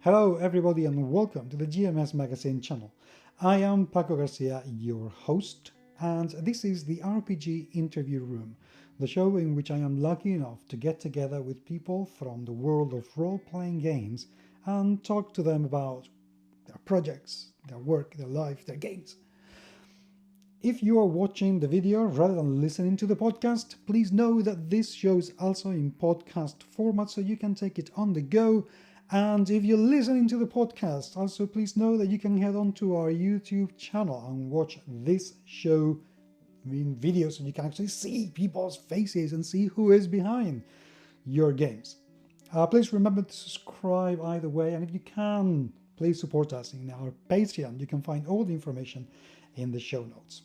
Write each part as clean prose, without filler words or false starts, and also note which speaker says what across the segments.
Speaker 1: Hello everybody and welcome to the GMS Magazine channel. I am Paco Garcia, your host, and this is the RPG Interview Room, the show in which I am lucky enough to get together with people from the world of role-playing games and talk to them about their projects, their work, their life, their games. If you are watching the video rather than listening to the podcast, please know that this show is also in podcast format so you can take it on the go. And if you're listening to the podcast, also please know that you can head on to our YouTube channel and watch this show in video so you can actually see people's faces and see who is behind your games. Please remember to subscribe either way, and if you can, please support us in our Patreon. You can find all the information in the show notes.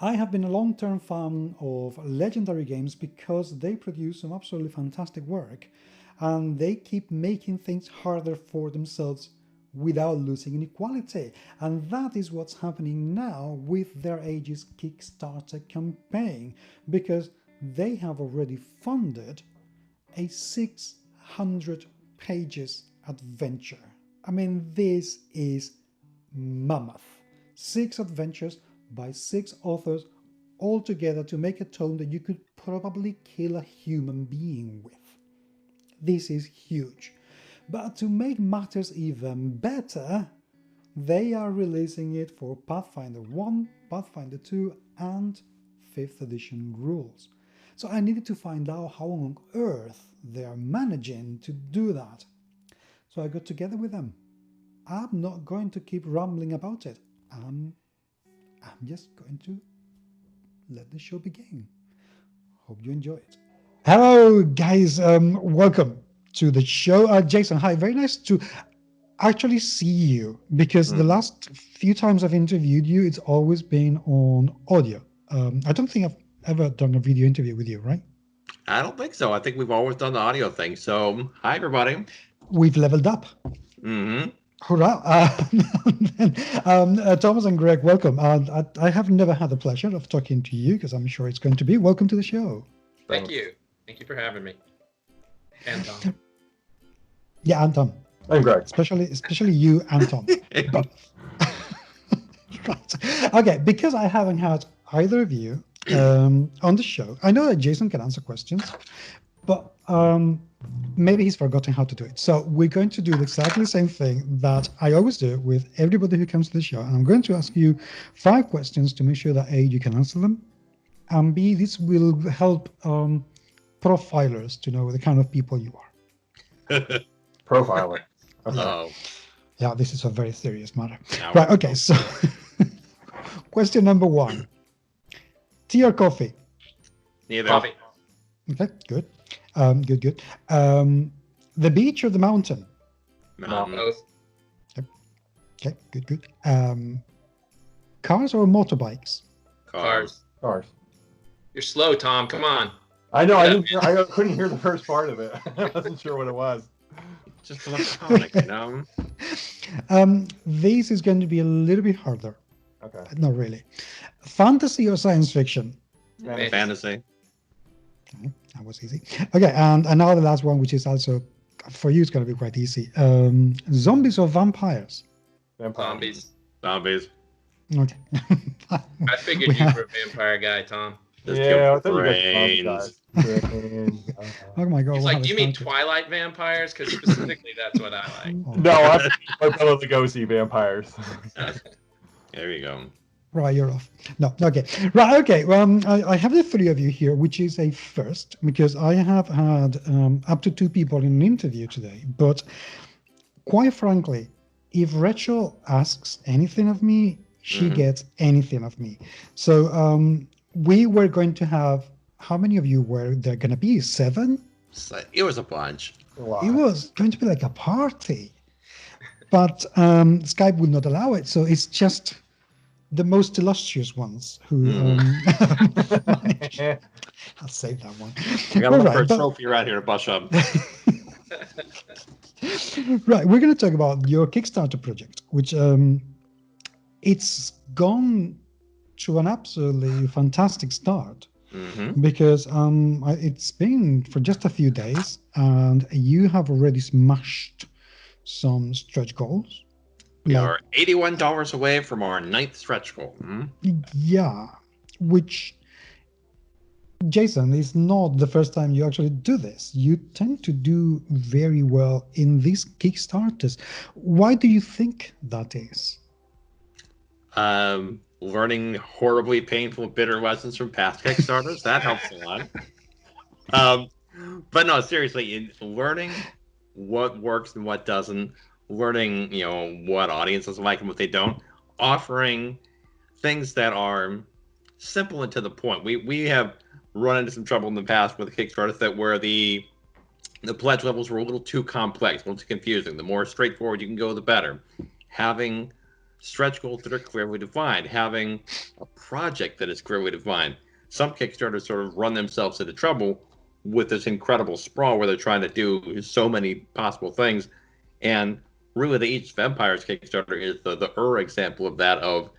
Speaker 1: I have been a long-term fan of Legendary Games because they produce some absolutely fantastic work, and they keep making things harder for themselves without losing any quality. And that is what's happening now with their Aegis Kickstarter campaign, because they have already funded a 600 pages adventure. I mean, this is mammoth. 6 adventures by 6 authors all together to make a tome that you could probably kill a human being with. This is huge. But to make matters even better, they are releasing it for Pathfinder 1, Pathfinder 2, and 5th edition rules. So I needed to find out how on earth they are managing to do that. So I got together with them. I'm not going to keep rambling about it. I'm just going to let the show begin. Hope you enjoy it. Hello, guys. Welcome to the show. Jason, hi. Very nice to actually see you, because the last few times I've interviewed you, it's always been on audio. I don't think I've ever done a video interview with you, right?
Speaker 2: I don't think so. I think we've always done the audio thing. So, hi, everybody.
Speaker 1: We've leveled up.
Speaker 2: Mm-hmm.
Speaker 1: Hurrah. Thomas and Greg, welcome. I have never had the pleasure of talking to you, because I'm sure it's going to be. Welcome to the show.
Speaker 3: Thank you. Thank you for having me. And Tom.
Speaker 1: Yeah, and Tom.
Speaker 4: I'm Greg.
Speaker 1: Especially you and Tom. But, right. Okay, because I haven't had either of you on the show, I know that Jason can answer questions, but maybe he's forgotten how to do it. So we're going to do exactly the same thing that I always do with everybody who comes to the show. And I'm going to ask you 5 questions to make sure that A, you can answer them, and B, this will help profilers to know the kind of people you are.
Speaker 4: Profiler.
Speaker 1: Okay.
Speaker 2: Oh.
Speaker 1: Yeah, this is a very serious matter.
Speaker 2: Now
Speaker 1: Right, okay, so question number 1. Tea or coffee?
Speaker 2: Neither.
Speaker 3: Coffee.
Speaker 1: Okay, good. Good. The beach or the mountain?
Speaker 2: Mountain.
Speaker 3: Both.
Speaker 1: Okay, good. Cars or motorbikes?
Speaker 2: Cars.
Speaker 4: Cars.
Speaker 3: You're slow, Tom. Come on.
Speaker 4: I know. I couldn't hear the first part of it. I wasn't sure what it was.
Speaker 2: Just electronic, you know?
Speaker 1: This is going to be a little bit harder.
Speaker 4: Okay.
Speaker 1: Not really. Fantasy or science fiction?
Speaker 2: Fantasy.
Speaker 1: Okay, that was easy. Okay, and now the last one, which is also, for you, it's going to be quite easy. Zombies or vampires?
Speaker 3: Zombies.
Speaker 2: Zombies.
Speaker 1: Okay.
Speaker 3: I figured you were a vampire guy, Tom.
Speaker 2: Just
Speaker 4: Yeah, I
Speaker 2: kill
Speaker 4: thought you
Speaker 2: brains.
Speaker 4: guys.
Speaker 1: Oh my God.
Speaker 3: He's
Speaker 1: what
Speaker 3: like,
Speaker 1: have
Speaker 3: do you
Speaker 1: I
Speaker 3: mean
Speaker 1: started?
Speaker 3: Twilight vampires? Because specifically, that's what I like.
Speaker 1: Oh,
Speaker 4: No, I'm Bela Lugosi vampires.
Speaker 2: There you go.
Speaker 1: Right, you're off. No, okay. Right, okay. Well, I have the 3 of you here, which is a first, because I have had up to 2 people in an interview today. But quite frankly, if Rachel asks anything of me, she gets anything of me. So we were going to have, how many of you were there going to be? 7?
Speaker 2: So it was a bunch.
Speaker 4: Wow.
Speaker 1: It was going to be like a party. But Skype would not allow it. So it's just the most illustrious ones who managed. I'll save that one.
Speaker 2: We got to look for a
Speaker 1: Right, but-
Speaker 2: trophy around here to bust up.
Speaker 1: Right, we're going to talk about your Kickstarter project, which it's gone to an absolutely fantastic start. Because it's been for just a few days, and you have already smashed some stretch goals.
Speaker 2: We
Speaker 1: Like,
Speaker 2: are $81 away from our 9th stretch goal.
Speaker 1: yeah, which, Jason, is not the first time you actually do this. You tend to do very well in these Kickstarters. Why do you think that is?
Speaker 2: Learning horribly painful, bitter lessons from past Kickstarters. That helps a lot. But no, seriously, in learning what works and what doesn't, learning, what audiences like and what they don't, offering things that are simple and to the point. We have run into some trouble in the past with Kickstarters that where the pledge levels were a little too complex, a little too confusing. The more straightforward you can go, the better. Having stretch goals that are clearly defined, having a project that is clearly defined. Some Kickstarters sort of run themselves into trouble with this incredible sprawl where they're trying to do so many possible things. And really, the Aegis of Empires Kickstarter is the example of that, of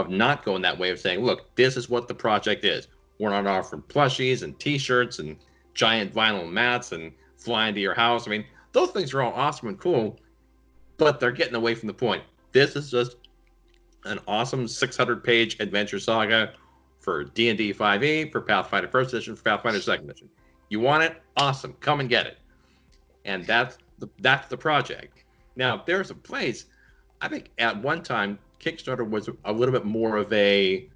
Speaker 2: not going that way, of saying, look, this is what the project is. We're not offering plushies and t-shirts and giant vinyl mats and flying to your house. I mean, those things are all awesome and cool, but they're getting away from the point. This is just an awesome 600-page adventure saga for D&D 5e, for Pathfinder 1st Edition, for Pathfinder 2nd Edition. You want it? Awesome. Come and get it. And that's the project. Now, there's a place, I think at one time, Kickstarter was a little bit more of an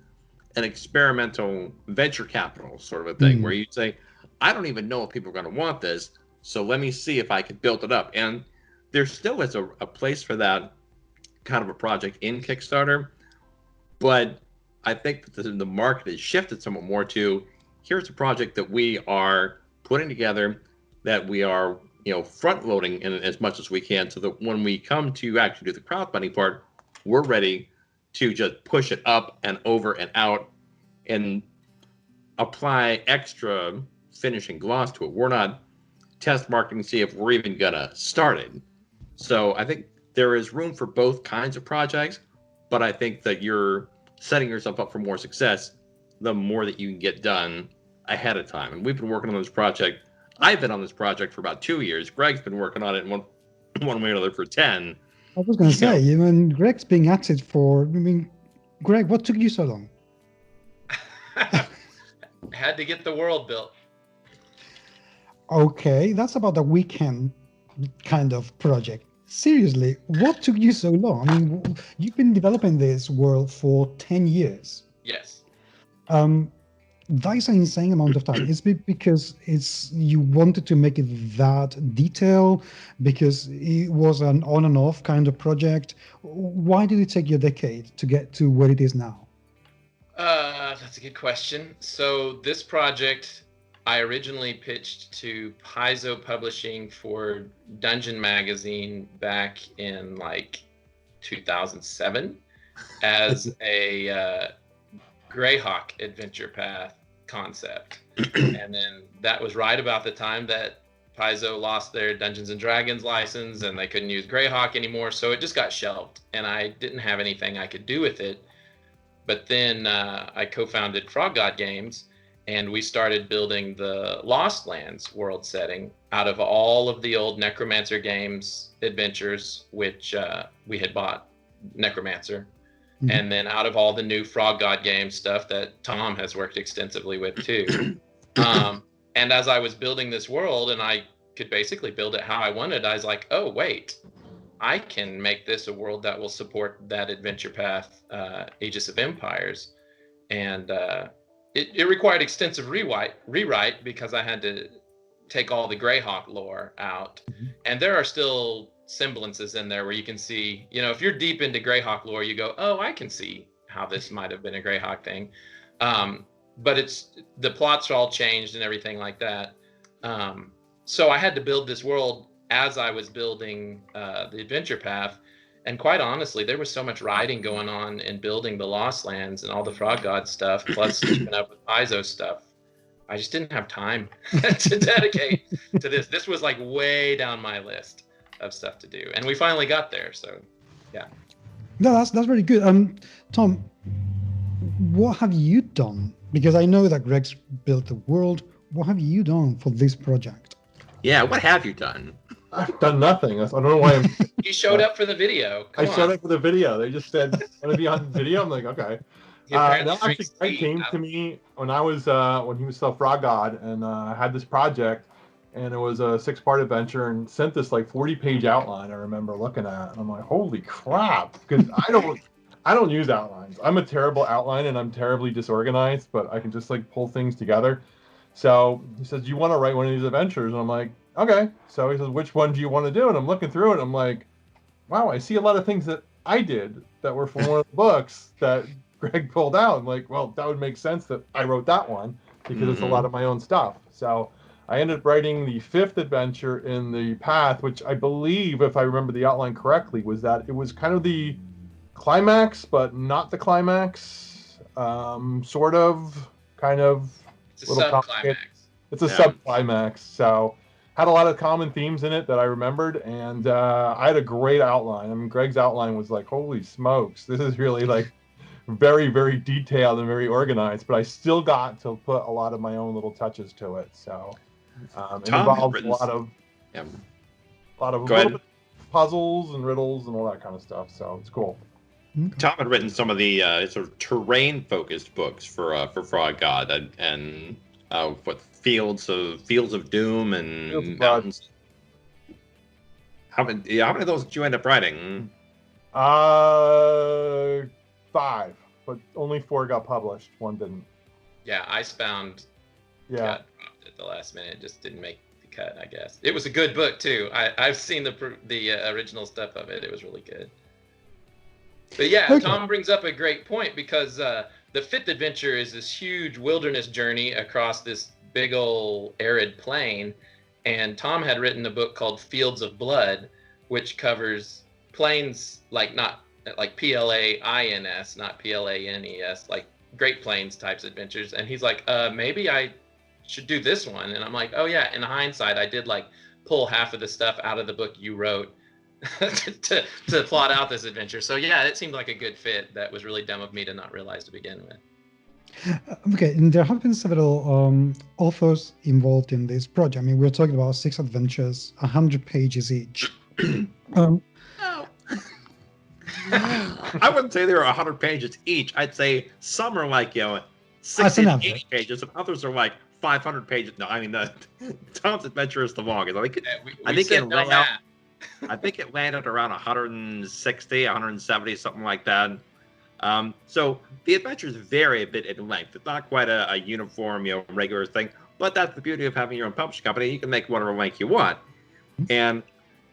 Speaker 2: experimental venture capital sort of a thing, where you'd say, I don't even know if people are going to want this, so let me see if I can build it up. And there still is a place for that kind of a project in Kickstarter, but I think that the market has shifted somewhat more to, here's a project that we are putting together, that we are front loading in as much as we can, so that when we come to actually do the crowdfunding part, we're ready to just push it up and over and out and apply extra finishing gloss to it. We're not test marketing to see if we're even gonna start it. So I think there is room for both kinds of projects, but I think that you're setting yourself up for more success the more that you can get done ahead of time. And we've been working on this project. I've been on this project for about 2 years. Greg's been working on it in one way or another for 10.
Speaker 1: I was going to say, Greg's been at it for, Greg, what took you so long?
Speaker 3: Had to get the world built.
Speaker 1: Okay, that's about a weekend kind of project. Seriously, what took you so long? You've been developing this world for 10 years.
Speaker 3: Yes.
Speaker 1: That is an insane amount of time. Is it because you wanted to make it that detailed, because it was an on and off kind of project? Why did it take you a decade to get to where it is now?
Speaker 3: That's a good question. So this project, I originally pitched to Paizo Publishing for Dungeon Magazine back in 2007 as a Greyhawk adventure path concept. And then that was right about the time that Paizo lost their Dungeons and Dragons license and they couldn't use Greyhawk anymore. So it just got shelved and I didn't have anything I could do with it. But then I co-founded Frog God Games, and we started building the Lost Lands world setting out of all of the old Necromancer games adventures, which we had bought Necromancer. Mm-hmm. And then out of all the new Frog God Games stuff that Tom has worked extensively with too. And as I was building this world and I could basically build it how I wanted, I was like, oh, wait, I can make this a world that will support that adventure path, Aegis of Empires. And it required extensive rewrite because I had to take all the Greyhawk lore out. Mm-hmm. And there are still semblances in there where you can see, if you're deep into Greyhawk lore, you go, oh, I can see how this might have been a Greyhawk thing. But the plots are all changed and everything like that. So I had to build this world as I was building the adventure path. And quite honestly, there was so much writing going on in building the Lost Lands and all the Frog God stuff, plus keeping up with Paizo stuff. I just didn't have time to dedicate to this. This was way down my list of stuff to do. And we finally got there. So, yeah.
Speaker 1: No, that's very good. Tom, what have you done? Because I know that Greg's built the world. What have you done for this project?
Speaker 2: Yeah, what have you done?
Speaker 4: I've done nothing. I don't know why I'm.
Speaker 3: You showed up for the video.
Speaker 4: I
Speaker 3: Come
Speaker 4: showed
Speaker 3: on.
Speaker 4: up for the video. They just said, "Want to be on video?" I'm like, "Okay."
Speaker 3: He apparently
Speaker 4: No, actually,
Speaker 3: drinks
Speaker 4: Greg
Speaker 3: tea.
Speaker 4: came to me when I was when he was still Frog God, and I had this project, and it was a 6-part adventure, and sent this like 40-page outline. I remember looking at, and I'm like, "Holy crap!" Because I don't use outlines. I'm a terrible outline, and I'm terribly disorganized, but I can just like pull things together. So he says, "Do you want to write one of these adventures?" And I'm like, "Okay." So he says, "Which one do you want to do?" And I'm looking through it, and I'm like, "Wow, I see a lot of things that I did that were from one of the books that Greg pulled out." I'm like, "Well, that would make sense that I wrote that one because it's a lot of my own stuff." So I ended up writing the 5th adventure in the Path, which I believe, if I remember the outline correctly, was that it was kind of the climax, but not the climax. Sort of, kind of.
Speaker 3: It's a sub-climax.
Speaker 4: It's a sub-climax. So had a lot of common themes in it that I remembered, and I had a great outline. I mean, Greg's outline was like, holy smokes, this is really like very, very detailed and very organized, but I still got to put a lot of my own little touches to it. So it involves a lot of little bit of puzzles and riddles and all that kind of stuff. So it's cool.
Speaker 2: Tom had written some of the sort of terrain-focused books for Frog God and what Fields of Doom and Mountains. How many of those did you end up writing?
Speaker 4: 5, but only 4 got published. 1 didn't.
Speaker 3: Yeah, Icebound
Speaker 4: got
Speaker 3: dropped at the last minute. Just didn't make the cut, I guess. It was a good book too. I've seen the original stuff of it. It was really good. But yeah, okay. Tom brings up a great point because the 5th adventure is this huge wilderness journey across this big old arid plain, and Tom had written a book called Fields of Blood, which covers plains not like PLAINS, not PLANES, like Great Plains types adventures. And he's like, maybe I should do this one. And I'm like, oh yeah, in hindsight, I did like pull half of the stuff out of the book you wrote to plot out this adventure. So yeah, it seemed like a good fit. That was really dumb of me to not realize to begin with.
Speaker 1: Okay, and there have been several authors involved in this project. I mean, we're talking about 6 adventures, 100 pages each.
Speaker 2: No. I wouldn't say there are 100 pages each. I'd say some are like 60 to 80 pages, and others are like 500 pages. No, I mean Tom's adventure is the longest. I think it landed around 160, 170, something like that. So the adventures vary a bit in length. It's not quite a uniform, regular thing. But that's the beauty of having your own publishing company. You can make whatever length you want. And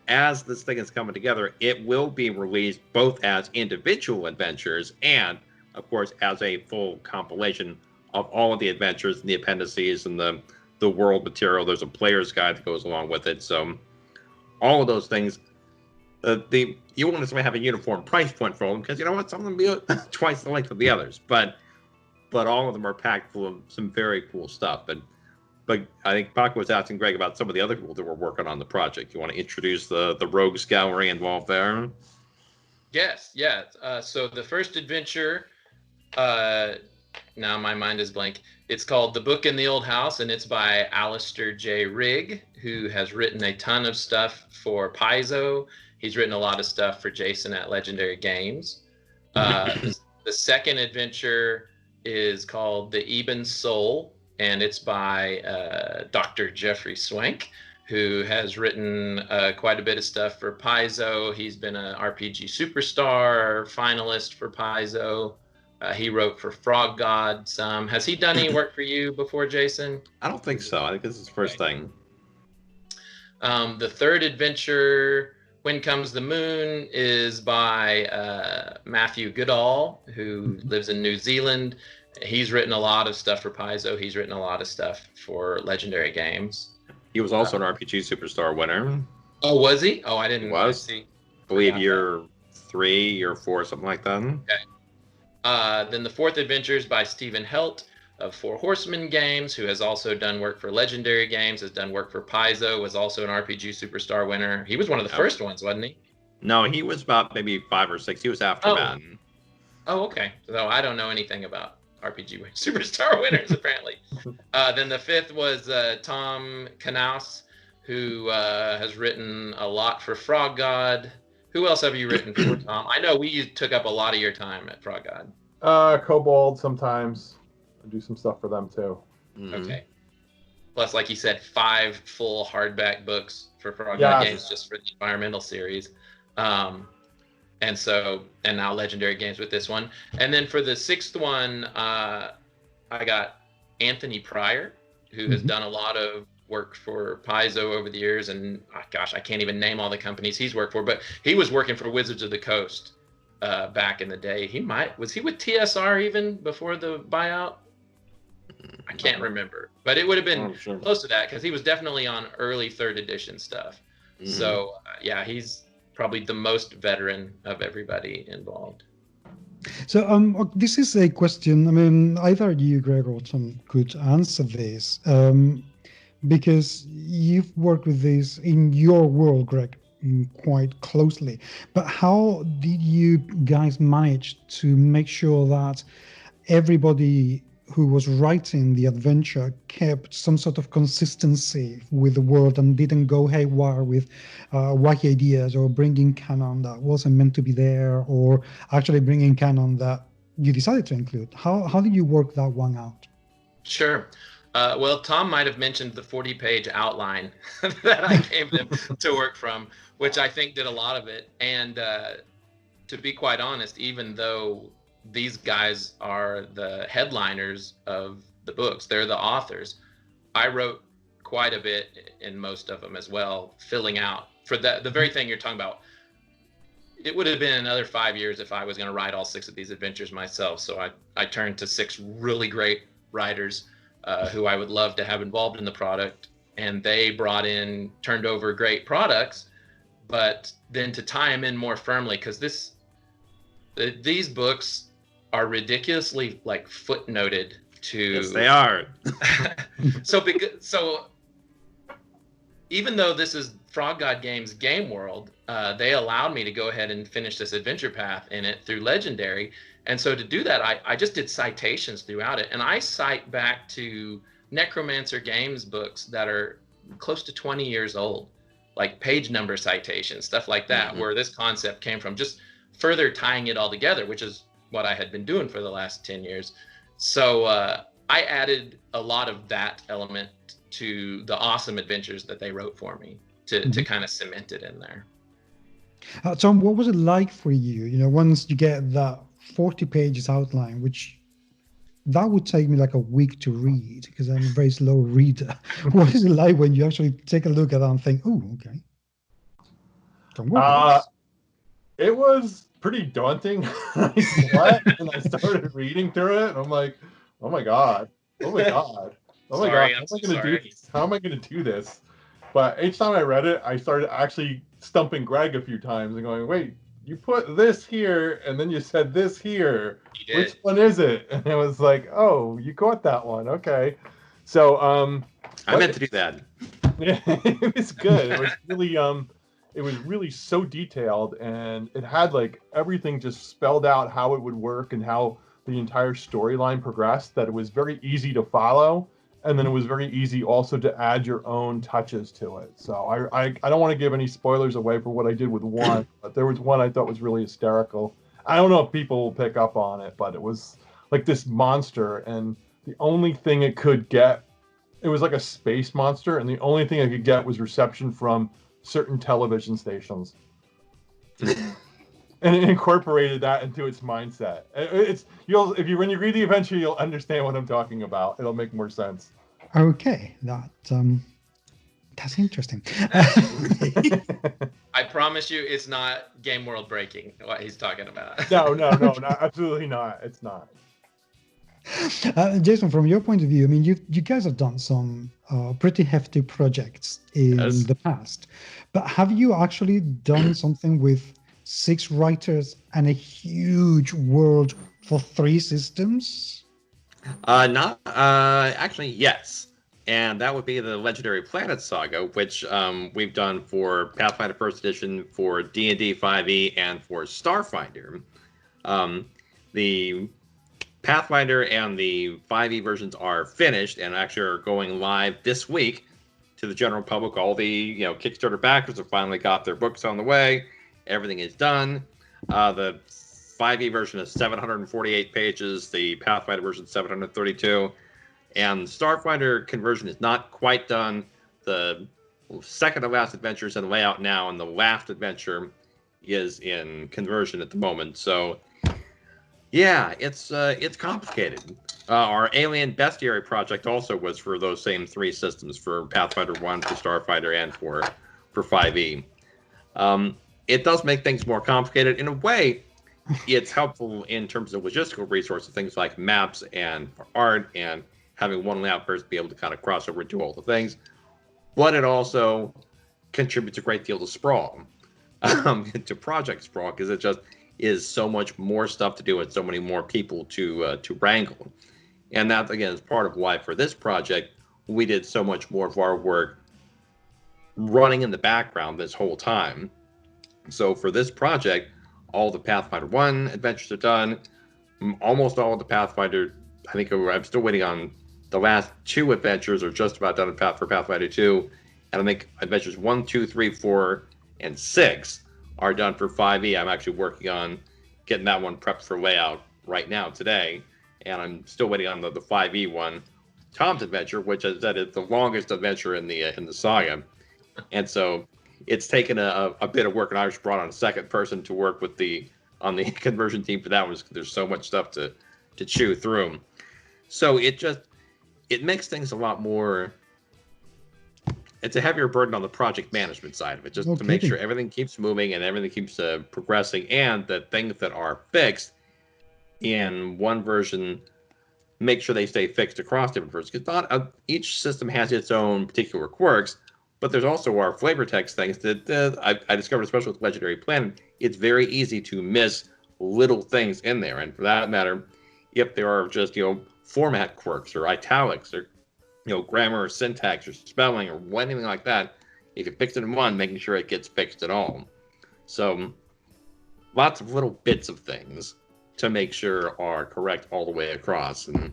Speaker 2: as this thing is coming together, it will be released both as individual adventures and, of course, as a full compilation of all of the adventures and the appendices and the world material. There's a player's guide that goes along with it. So all of those things, you won't necessarily have a uniform price point for them because some of them be twice the length of the others, but all of them are packed full of some very cool stuff. But I think Paco was asking Greg about some of the other people that were working on the project. You want to introduce the rogues gallery involved there?
Speaker 3: Yes, yeah. So the first adventure, now my mind is blank. It's called The Book in the Old House, and it's by Alistair J. Rigg, who has written a ton of stuff for Paizo. He's written a lot of stuff for Jason at Legendary Games. The second adventure is called The Eben Soul, and it's by Dr. Jeffrey Swank, who has written quite a bit of stuff for Paizo. He's been an RPG Superstar finalist for Paizo. He wrote for Frog God some. Has he done any work for you before, Jason?
Speaker 2: I don't think so. I think this is his first thing.
Speaker 3: The third adventure, When Comes the Moon, is by Matthew Goodall, who lives in New Zealand. He's written a lot of stuff for Paizo. He's written a lot of stuff for Legendary Games.
Speaker 2: He was also an RPG Superstar winner.
Speaker 3: Oh, was he? Oh, I didn't.
Speaker 2: He was. I believe year 3, year 4, something like that.
Speaker 3: Okay. Then the fourth adventure is by Stephen Helt of Four Horsemen Games, who has also done work for Legendary Games, has done work for Paizo, was also an RPG Superstar winner. He was one of the first ones, wasn't he?
Speaker 2: No, he was about maybe 5 or 6. He was after that.
Speaker 3: Oh, okay. So I don't know anything about RPG Superstar winners, apparently. Then the fifth was Tom Knaus, who has written a lot for Frog God. Who else have you written for, Tom? I know we took up a lot of your time at Frog God.
Speaker 4: Kobold sometimes. I do some stuff for them too.
Speaker 2: Mhm.
Speaker 3: Okay. Plus, like you said, 5 full hardback books for Frog God Games just for the environmental series. And now Legendary Games with this one. And then for the 6th one, I got Anthony Pryor, who has done a lot of work for Paizo over the years. And gosh, I can't even name all the companies he's worked for, but he was working for Wizards of the Coast back in the day. Was he with TSR even before the buyout? I can't remember, but it would have been close to that because he was definitely on early 3rd edition stuff. Mm-hmm. So yeah, he's probably the most veteran of everybody involved.
Speaker 1: So this is a question. I mean, either you, Greg, or Tom could answer this because you've worked with this in your world, Greg, quite closely. But how did you guys manage to make sure that everybody who was writing the adventure kept some sort of consistency with the world and didn't go haywire with wacky ideas or bringing canon that wasn't meant to be there, or actually bringing canon that you decided to include? How did you work that one out?
Speaker 3: Sure. Well, Tom might have mentioned the 40-page outline that I gave them to work from, which I think did a lot of it. And to be quite honest, even though these guys are the headliners of the books, they're the authors, I wrote quite a bit in most of them as well, filling out for the very thing you're talking about. It would have been another 5 years if I was going to write all 6 of these adventures myself. So I turned to 6 really great writers who I would love to have involved in the product, and they turned over great products, but then to tie them in more firmly, because these books are ridiculously like footnoted to.
Speaker 2: Yes, they are.
Speaker 3: So even though this is Frog God Games game world, they allowed me to go ahead and finish this adventure path in it through Legendary. And so to do that, I just did citations throughout it. And I cite back to Necromancer Games books that are close to 20 years old, like page number citations, stuff like that, where this concept came from, just further tying it all together, which is what I had been doing for the last 10 years. So I added a lot of that element to the awesome adventures that they wrote for me to kind of cement it in there.
Speaker 1: Tom, what was it like for you? You know, once you get that 40 pages outline, which that would take me like a week to read because I'm a very slow reader. What is it like when you actually take a look at that and think, oh, okay.
Speaker 4: It was pretty daunting. I slept and I started reading through it, and I'm like, oh my god, how am I going to do this? How am I going to do this? But each time I read it, I started actually stumping Greg a few times and going, wait, you put this here and then you said this here. Which one is it? And it was like, oh, you caught that one. Okay. So
Speaker 2: I meant to do that.
Speaker 4: Yeah, it was good. It was really so detailed, and it had like everything just spelled out how it would work and how the entire storyline progressed, that it was very easy to follow. And then it was very easy also to add your own touches to it. So I don't want to give any spoilers away for what I did with one, but there was one I thought was really hysterical. I don't know if people will pick up on it, but it was like this monster, and the only thing it could get, it was like a space monster, and the only thing it could get was reception from certain television stations. And it incorporated that into its mindset. When you read the adventure, you'll understand what I'm talking about. It'll make more sense.
Speaker 1: Okay, that's interesting.
Speaker 3: I promise you, it's not game world breaking what he's talking about.
Speaker 4: No, absolutely not. It's not.
Speaker 1: Jason, from your point of view, I mean, you guys have done some pretty hefty projects in the past, but have you actually done something with 6 writers and a huge world for 3 systems?
Speaker 2: Actually, yes. And that would be the Legendary Planet Saga, which we've done for Pathfinder First Edition, for D&D 5e, and for Starfinder. The Pathfinder and the 5e versions are finished and actually are going live this week. to the general public. All the Kickstarter backers have finally got their books on the way. Everything is done. The 5e version is 748 pages. The Pathfinder version is 732. And Starfinder conversion is not quite done. The second to last adventure is in layout now, and the last adventure is in conversion at the moment. So, yeah, it's complicated. Our Alien Bestiary project also was for those same 3 systems, for Pathfinder 1, for Starfinder, and for 5e. It does make things more complicated. In a way, it's helpful in terms of logistical resources, things like maps and art, and having one layout person be able to kind of cross over and do all the things. But it also contributes a great deal to sprawl, to project sprawl, because it just is so much more stuff to do and so many more people to wrangle. And that, again, is part of why for this project, we did so much more of our work running in the background this whole time. So for this project, all the Pathfinder 1 adventures are done. Almost all of the Pathfinder, I think I'm still waiting on the last 2 adventures are just about done for Pathfinder 2. And I think adventures 1, 2, 3, 4, and 6 are done for 5e. I'm actually working on getting that one prepped for layout right now today. And I'm still waiting on the 5e one, Tom's adventure, which is the longest adventure in the saga. And so it's taken a bit of work, and I just brought on a second person to work with on the conversion team for that one, because there's so much stuff to chew through. So it makes things a lot more. It's a heavier burden on the project management side of it, just to make sure everything keeps moving and everything keeps progressing, and that things that are fixed in one version, make sure they stay fixed across different versions. Because not each system has its own particular quirks, but there's also our flavor text things that I discovered, especially with Legendary Planet. It's very easy to miss little things in there, and for that matter, if there are just format quirks or italics or grammar or syntax or spelling or anything like that, if you fix it in one, making sure it gets fixed at all. So lots of little bits of things to make sure are correct all the way across, and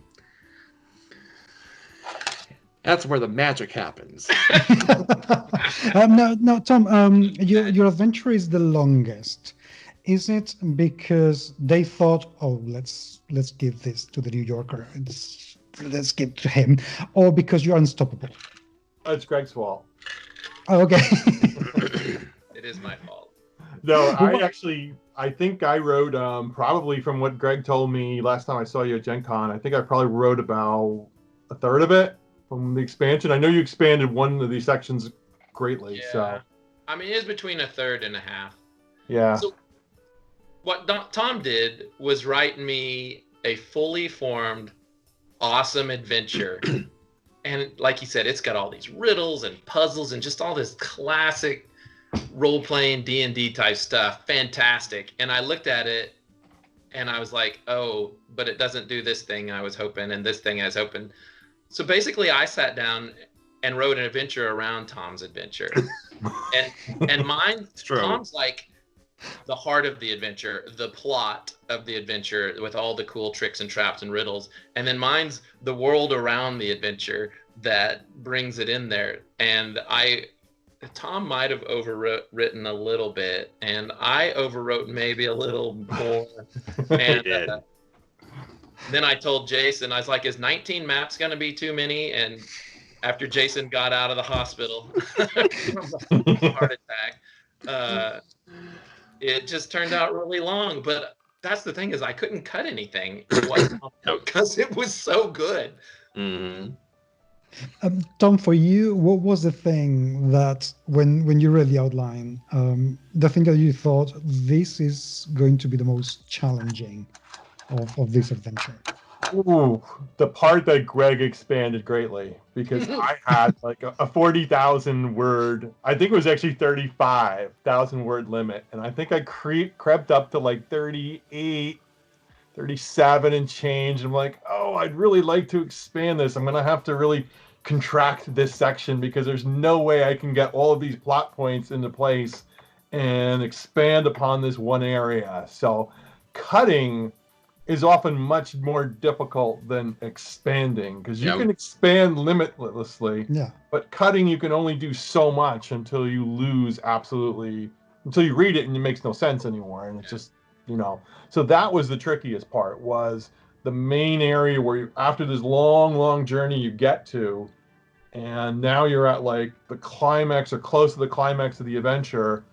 Speaker 2: that's where the magic happens.
Speaker 1: Now, Tom, your adventure is the longest. Is it because they thought, oh, let's give this to the New Yorker, let's give it to him, or because you're unstoppable?
Speaker 4: It's Greg's fault.
Speaker 1: Oh, okay.
Speaker 3: It is my fault.
Speaker 4: No, I think I wrote, probably from what Greg told me last time I saw you at Gen Con, I think I probably wrote about a third of it from the expansion. I know you expanded one of these sections greatly.
Speaker 3: Yeah.
Speaker 4: So
Speaker 3: I mean, it was between a third and a half.
Speaker 4: Yeah.
Speaker 3: So what Tom did was write me a fully formed, awesome adventure. And like he said, it's got all these riddles and puzzles and just all this classic role-playing D&D type stuff. Fantastic. And I looked at it and I was like, oh, but it doesn't do this thing I was hoping and this thing I was hoping. So basically I sat down and wrote an adventure around Tom's adventure. and mine, Tom's like the heart of the adventure, the plot of the adventure with all the cool tricks and traps and riddles. And then mine's the world around the adventure that brings it in there. And Tom might have overwritten a little bit, and I overwrote maybe a little more. And then I told Jason, I was like, is 19 maps going to be too many? And after Jason got out of the hospital from a heart attack, it just turned out really long. But that's the thing, is I couldn't cut anything because it was so good.
Speaker 2: Mm-hmm.
Speaker 1: Tom, for you, what was the thing that when you read the outline, the thing that you thought, this is going to be the most challenging of this adventure?
Speaker 4: Ooh, the part that Greg expanded greatly, because I had like a 40,000 word, I think it was actually 35,000 word limit. And I think I crept up to like 38, 37 and change. And I'm like, oh, I'd really like to expand this. I'm going to have to really contract this section, because there's no way I can get all of these plot points into place and expand upon this one area. So cutting is often much more difficult than expanding, because you
Speaker 2: Yep.
Speaker 4: can expand limitlessly,
Speaker 1: Yeah.
Speaker 4: but cutting you can only do so much until you lose absolutely, until you read it and it makes no sense anymore, and it's just, you know. So that was the trickiest part, was the main area where you, after this long journey you get to, and now you're at like the climax or close to the climax of the adventure,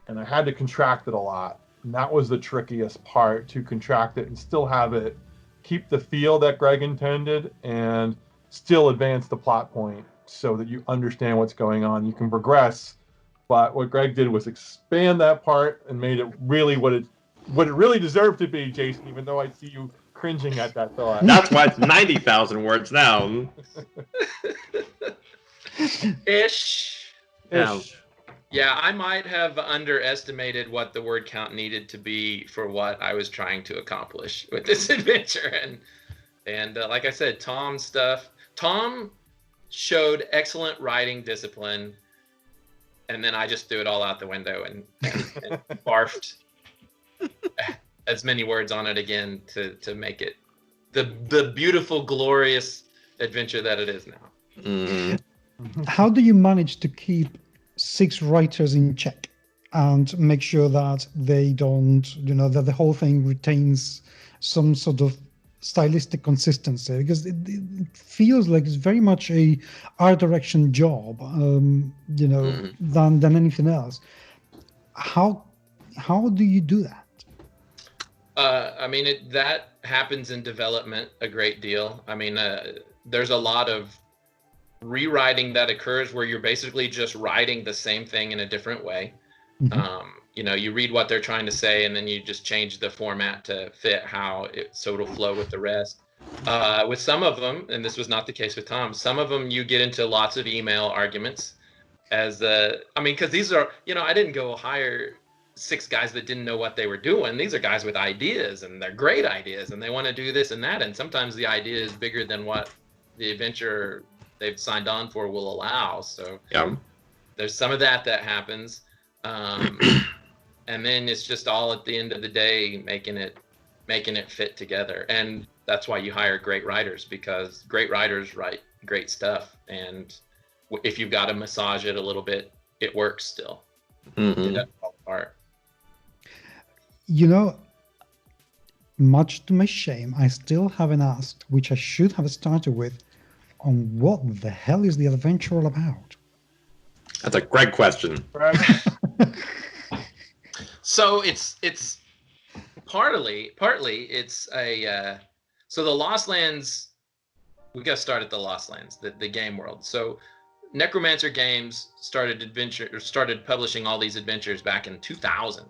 Speaker 4: and I had to contract it a lot. And that was the trickiest part, to contract it and still have it keep the feel that Greg intended and still advance the plot point so that you understand what's going on. You can progress, but what Greg did was expand that part and made it really what it really deserved to be, Jason, even though I see you cringing at that thought.
Speaker 2: That's why it's 90,000 words now.
Speaker 3: Ish.
Speaker 2: Yeah.
Speaker 3: Yeah, I might have underestimated what the word count needed to be for what I was trying to accomplish with this adventure. And like I said, Tom showed excellent writing discipline, and then I just threw it all out the window and barfed as many words on it again to make it the beautiful, glorious adventure that it is now.
Speaker 2: Mm-hmm.
Speaker 1: How do you manage to keep 6 writers in check and make sure that they don't, that the whole thing retains some sort of stylistic consistency? Because it feels like it's very much a art direction job, than anything else. How do you do that?
Speaker 3: I mean, that happens in development a great deal. I mean, there's a lot of rewriting that occurs where you're basically just writing the same thing in a different way.
Speaker 1: Mm-hmm.
Speaker 3: You read what they're trying to say, and then you just change the format to fit so it'll flow with the rest. With some of them, and this was not the case with Tom, some of them you get into lots of email arguments because these are, I didn't go hire 6 guys that didn't know what they were doing. These are guys with ideas, and they're great ideas, and they want to do this and that. And sometimes the idea is bigger than what the adventure they've signed on for will allow. So there's some of that happens. And then it's just all at the end of the day, making it fit together. And that's why you hire great writers, because great writers write great stuff. And if you've got to massage it a little bit, it works still.
Speaker 2: Mm-hmm.
Speaker 3: It doesn't fall apart.
Speaker 1: Much to my shame, I still haven't asked, which I should have started with, on what the hell is the adventure all about?
Speaker 2: That's a great question.
Speaker 3: So it's partly it's so the Lost Lands, we got to start at the Lost Lands, the game world. So Necromancer Games started publishing all these adventures back in 2000,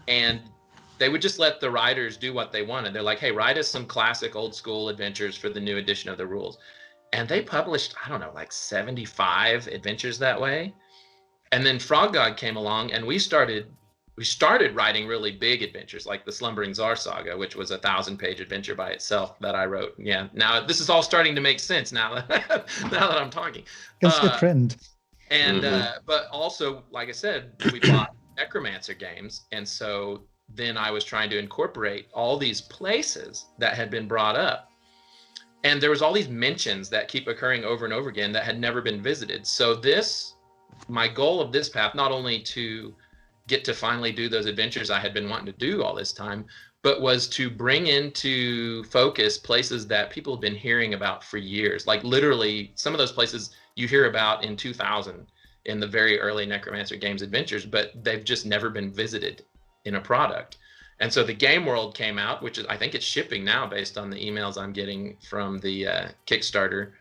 Speaker 3: and they would just let the writers do what they wanted. They're like, hey, write us some classic old school adventures for the new edition of the rules. And they published, I don't know, like 75 adventures that way. And then Frog God came along, and we started writing really big adventures, like the Slumbering Tsar Saga, which was a 1,000-page adventure by itself that I wrote. Yeah, now this is all starting to make sense now that I'm talking.
Speaker 1: Can see a trend.
Speaker 3: And but also, like I said, we bought Necromancer Games, and so then I was trying to incorporate all these places that had been brought up. And there was all these mentions that keep occurring over and over again that had never been visited. So my goal of this path, not only to get to finally do those adventures I had been wanting to do all this time, but was to bring into focus places that people have been hearing about for years. Like literally some of those places you hear about in 2000 in the very early Necromancer Games adventures, but they've just never been visited in a product. And so the game world came out, which is, I think it's shipping now based on the emails I'm getting from the Kickstarter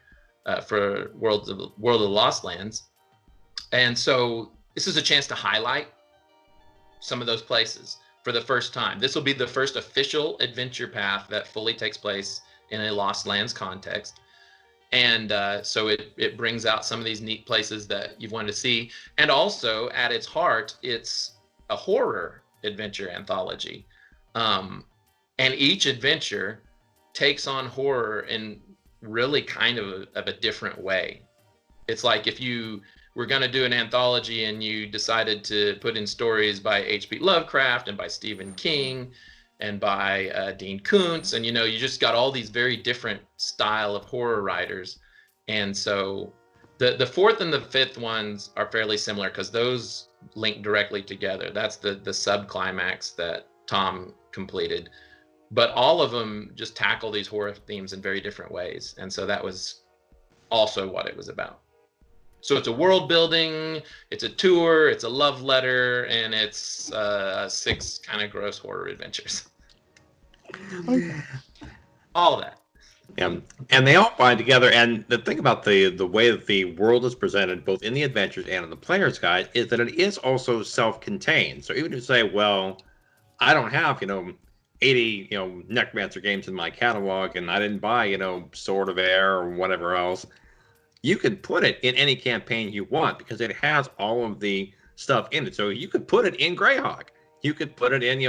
Speaker 3: for World of the Lost Lands. And so this is a chance to highlight some of those places for the first time. This will be the first official adventure path that fully takes place in a Lost Lands context. And so it brings out some of these neat places that you've wanted to see. And also at its heart, it's a horror adventure anthology. And each adventure takes on horror in really kind of a different way. It's like if you were going to do an anthology and you decided to put in stories by H.P. Lovecraft and by Stephen King and by Dean Koontz, and you just got all these very different style of horror writers. And so the fourth and the fifth ones are fairly similar because those link directly together. That's the sub-climax that Tom completed. But all of them just tackle these horror themes in very different ways. And so that was also what it was about. So it's a world building, it's a tour, it's a love letter, and it's 6 kind of gross horror adventures.
Speaker 1: Okay.
Speaker 3: All of that.
Speaker 2: Yeah, and they all bind together. And the thing about the way that the world is presented, both in the adventures and in the player's guide, is that it is also self-contained. So even if you say, well, I don't have 80 Necromancer games in my catalog, and I didn't buy Sword of Air or whatever else, you could put it in any campaign you want because it has all of the stuff in it. So you could put it in Greyhawk, you could put it in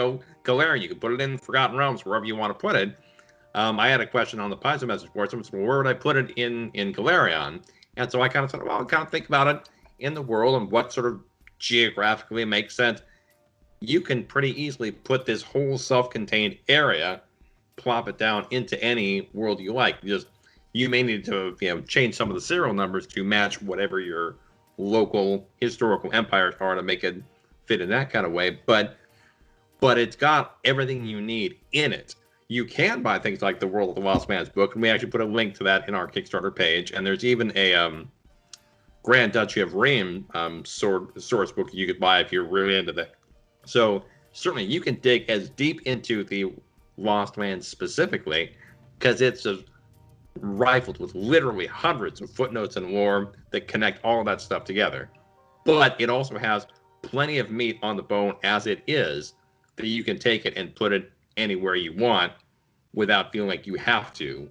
Speaker 2: Galarian, you could put it in Forgotten Realms, wherever you want to put it. I had a question on the Paizo message board. Someone said, well, where would I put it in Galarian? And so I kind of thought, well, I'll kind of think about it in the world and what sort of geographically makes sense. You can pretty easily put this whole self-contained area, plop it down into any world you like. You may need to change some of the serial numbers to match whatever your local historical empires are to make it fit in that kind of way. But it's got everything you need in it. You can buy things like the World of the Lost Man's book, and we actually put a link to that in our Kickstarter page. And there's even a Grand Duchy of Rheims source book you could buy if you're really into that. So certainly you can dig as deep into the Lost Lands specifically, because it's just rifled with literally hundreds of footnotes and lore that connect all of that stuff together. But it also has plenty of meat on the bone as it is, that you can take it and put it anywhere you want without feeling like you have to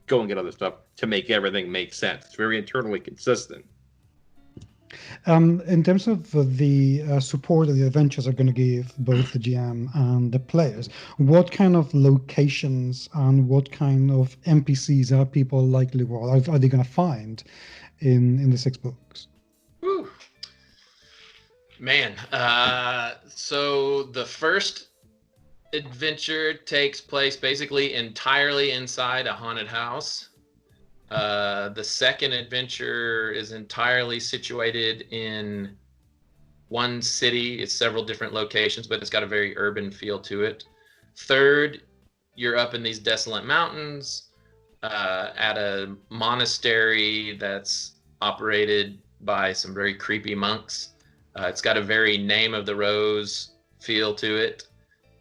Speaker 2: go and get other stuff to make everything make sense. It's very internally consistent.
Speaker 1: In terms of the support that the adventures are going to give both the GM and the players, what kind of locations and what kind of NPCs are people likely, are they going to find in the 6 books?
Speaker 3: Whew. Man, so the first adventure takes place basically entirely inside a haunted house. The second adventure is entirely situated in one city. It's several different locations, but it's got a very urban feel to it. Third, you're up in these desolate mountains at a monastery that's operated by some very creepy monks. It's got a very Name of the Rose feel to it.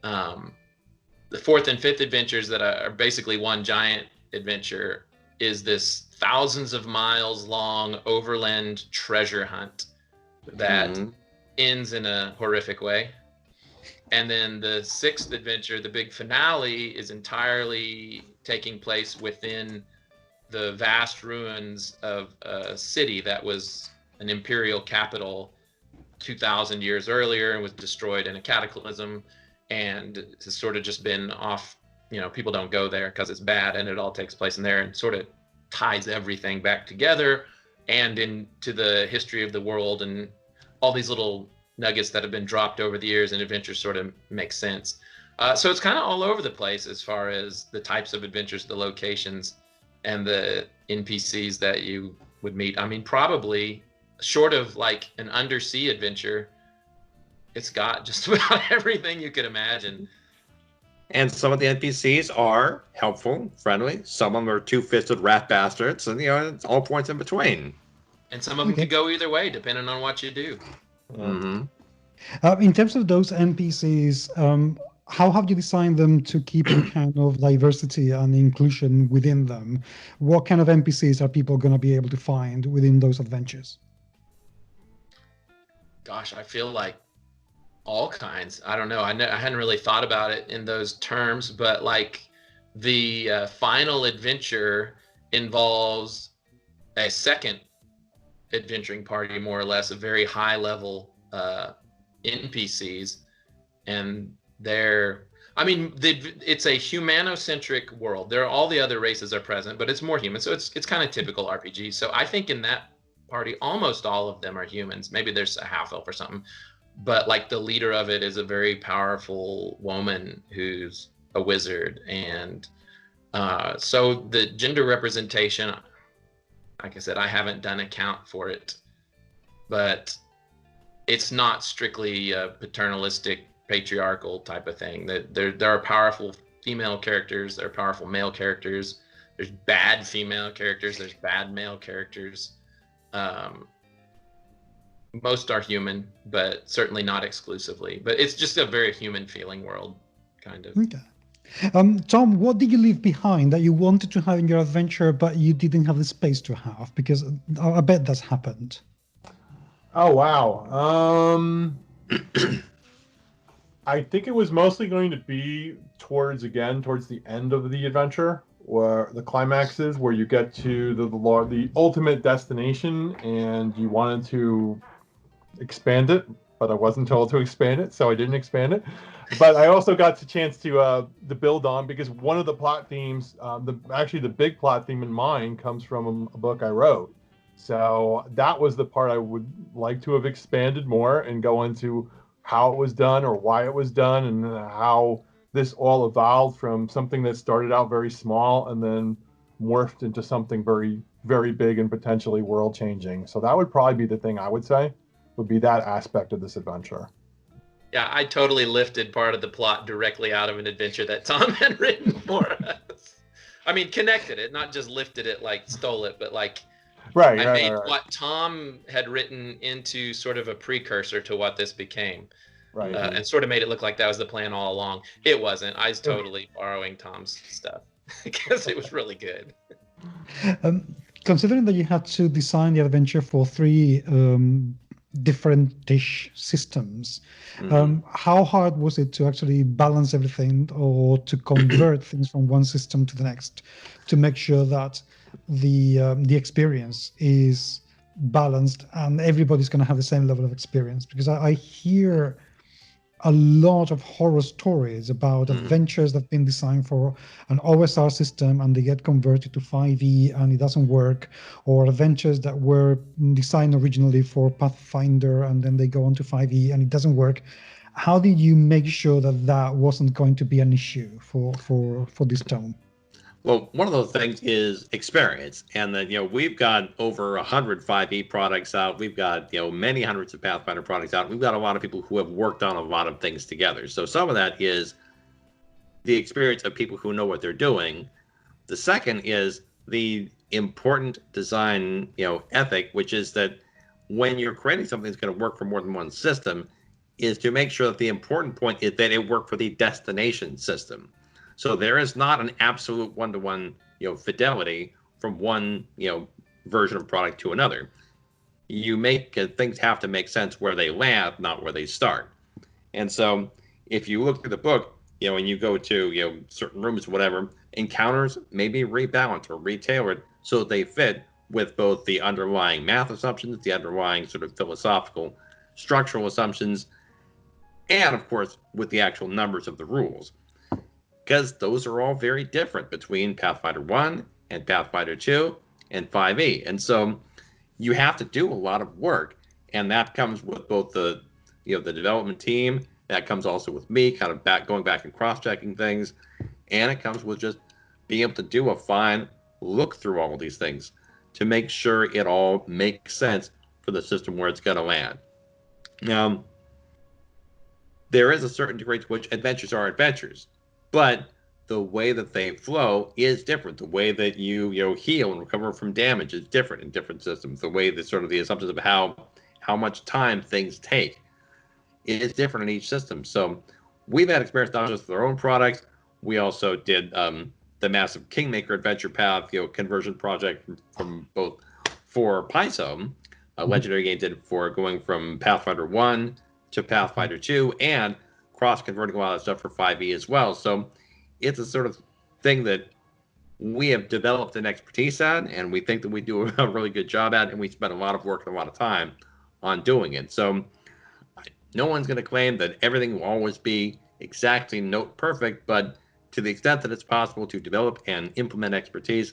Speaker 3: The fourth and fifth adventures that are basically one giant adventure is this thousands of miles long overland treasure hunt that ends in a horrific way. And then the sixth adventure, the big finale, is entirely taking place within the vast ruins of a city that was an imperial capital 2,000 years earlier and was destroyed in a cataclysm, and has sort of just been off. People don't go there because it's bad, and it all takes place in there and sort of ties everything back together and into the history of the world, and all these little nuggets that have been dropped over the years and adventures sort of make sense. So it's kind of all over the place as far as the types of adventures, the locations, and the NPCs that you would meet. I mean, probably short of like an undersea adventure, it's got just about everything you could imagine.
Speaker 2: And some of the NPCs are helpful, friendly. Some of them are two-fisted rat bastards, and it's all points in between.
Speaker 3: And some of them could go either way, depending on what you do.
Speaker 2: Mm-hmm.
Speaker 1: In terms of those NPCs, how have you designed them to keep a kind of diversity and inclusion within them? What kind of NPCs are people going to be able to find within those adventures?
Speaker 3: Gosh, I feel like all kinds. I don't know. I hadn't really thought about it in those terms, but like the final adventure involves a second adventuring party, more or less, a very high level NPCs, and it's a humanocentric world. All the other races are present, but it's more human, so it's kind of typical RPG. So I think in that party, almost all of them are humans. Maybe there's a half elf or something, but like the leader of it is a very powerful woman who's a wizard. And so the gender representation, like I said, I haven't done a count for it, but it's not strictly a paternalistic, patriarchal type of thing. That there are powerful female characters, there are powerful male characters, there's bad female characters, there's bad male characters. Most are human, but certainly not exclusively. But it's just a very human feeling world, kind of.
Speaker 1: Okay. Tom, what did you leave behind that you wanted to have in your adventure, but you didn't have the space to have? Because I bet that's happened.
Speaker 4: Oh, wow. I think it was mostly going to be towards the end of the adventure, where the climax is, where you get to the ultimate destination, and you wanted to expand it, but I wasn't told to expand it, so I didn't expand it. But I also got the chance to build on, because one of the plot themes, the big plot theme in mine, comes from a book I wrote. So that was the part I would like to have expanded more and go into how it was done or why it was done, and how this all evolved from something that started out very small and then morphed into something very, very big and potentially world changing. So that would probably be the thing I would say, would be that aspect of this adventure.
Speaker 3: Yeah, I totally lifted part of the plot directly out of an adventure that Tom had written for us. I mean, connected it, not just lifted it, like stole it, but like I made what Tom had written into sort of a precursor to what this became.
Speaker 4: Right.
Speaker 3: And sort of made it look like that was the plan all along. It wasn't. I was totally borrowing Tom's stuff because it was really good.
Speaker 1: Considering that you had to design the adventure for 3 different-ish systems, how hard was it to actually balance everything, or to convert things from one system to the next, to make sure that the experience is balanced and everybody's going to have the same level of experience? Because I hear a lot of horror stories about adventures that have been designed for an OSR system and they get converted to 5e and it doesn't work, or adventures that were designed originally for Pathfinder and then they go on to 5e and it doesn't work. How did you make sure that that wasn't going to be an issue for this tome?
Speaker 2: Well, one of those things is experience, and that we've got over 100 5e products out. We've got many hundreds of Pathfinder products out. We've got a lot of people who have worked on a lot of things together. So some of that is the experience of people who know what they're doing. The second is the important design ethic, which is that when you're creating something that's going to work for more than one system, is to make sure that the important point is that it worked for the destination system. So there is not an absolute one-to-one, fidelity from one, version of product to another. You make things have to make sense where they land, not where they start. And so if you look through the book, and you go to, certain rooms, whatever, encounters may be rebalanced or retailored so that they fit with both the underlying math assumptions, the underlying sort of philosophical, structural assumptions, and of course, with the actual numbers of the rules. Because those are all very different between Pathfinder 1 and Pathfinder 2 and 5e. And so you have to do a lot of work. And that comes with both the development team, that comes also with me kind of going back and cross-checking things. And it comes with just being able to do a fine look through all of these things to make sure it all makes sense for the system where it's going to land. Now, there is a certain degree to which adventures are adventures. But the way that they flow is different. The way that you heal and recover from damage is different in different systems. The way that sort of the assumptions of how much time things take is different in each system. So we've had experience not just with our own products. We also did the massive Kingmaker Adventure Path conversion project from both for Paizo, a legendary game did for going from Pathfinder 1 to Pathfinder 2 and cross-converting a lot of stuff for 5e as well. So it's a sort of thing that we have developed an expertise at, and we think that we do a really good job at, and we spend a lot of work and a lot of time on doing it. So no one's going to claim that everything will always be exactly note perfect, but to the extent that it's possible to develop and implement expertise,